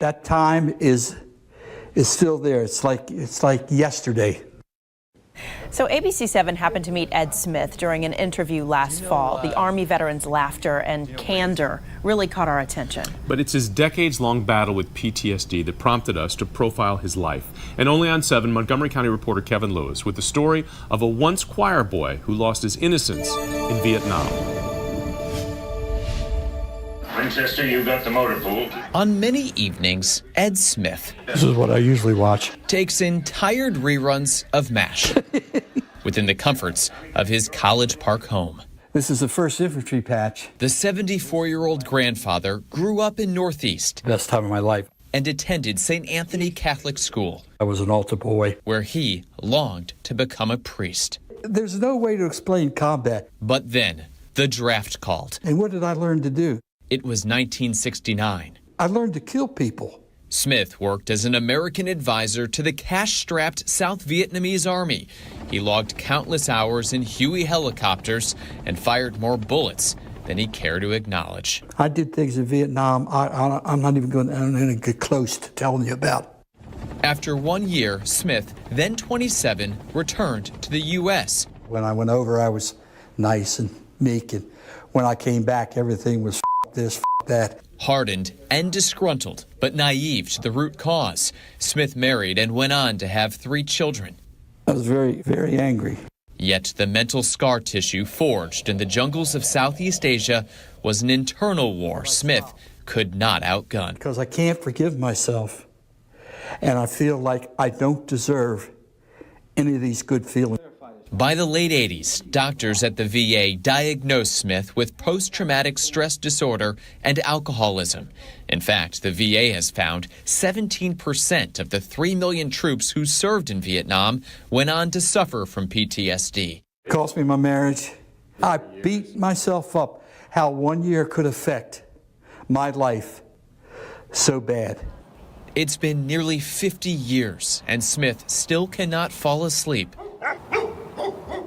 That time is still there. It's like yesterday. So ABC 7 happened to meet Ed Smith during an interview last fall. The Army veteran's laughter and candor really caught our attention. But it's his decades-long battle with PTSD that prompted us to profile his life. And only on 7, Montgomery County reporter Kevin Lewis with the story of a once choir boy who lost his innocence in Vietnam. Winchester, you got the motor pool. On many evenings, Ed Smith. This is what I usually watch. Takes in tired reruns of M.A.S.H. within the comforts of his College Park home. This is the 1st Infantry patch. The 74-year-old grandfather grew up in Northeast. Best time of my life. And attended St. Anthony Catholic School. I was an altar boy. Where he longed to become a priest. There's no way to explain combat. But then, the draft called. And what did I learn to do? It was 1969. I learned to kill people. Smith worked as an American advisor to the cash-strapped South Vietnamese army. He logged countless hours in Huey helicopters and fired more bullets than he cared to acknowledge. I did things in Vietnam I'm not even going to get close to telling you about. After 1 year, Smith, then 27, returned to the U.S. When I went over, I was nice and meek, and when I came back, everything was this, that. Hardened and disgruntled, but naive to the root cause, Smith married and went on to have 3 children. I was very, very angry. Yet the mental scar tissue forged in the jungles of Southeast Asia was an internal war Smith could not outgun. Because I can't forgive myself, and I feel like I don't deserve any of these good feelings. By the late 80s, doctors at the VA diagnosed Smith with post-traumatic stress disorder and alcoholism. In fact, the VA has found 17% of the 3 million troops who served in Vietnam went on to suffer from PTSD. It cost me my marriage. I beat myself up how 1 year could affect my life so bad. It's been nearly 50 years, and Smith still cannot fall asleep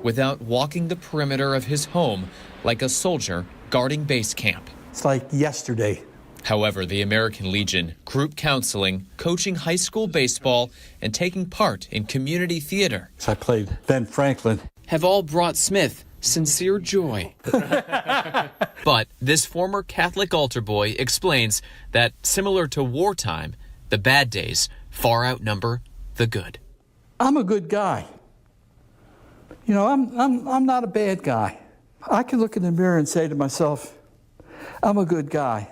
without walking the perimeter of his home like a soldier guarding base camp. It's like yesterday. However, the American Legion, group counseling, coaching high school baseball, and taking part in community theater I played Ben Franklin. have all brought Smith sincere joy. But this former Catholic altar boy explains that, similar to wartime, the bad days far outnumber the good. I'm a good guy. You know, I'm not a bad guy. I can look in the mirror and say to myself, I'm a good guy.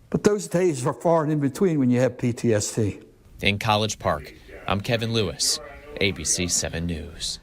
But those days are far and in between when you have PTSD. In College Park, I'm Kevin Lewis, ABC 7 News.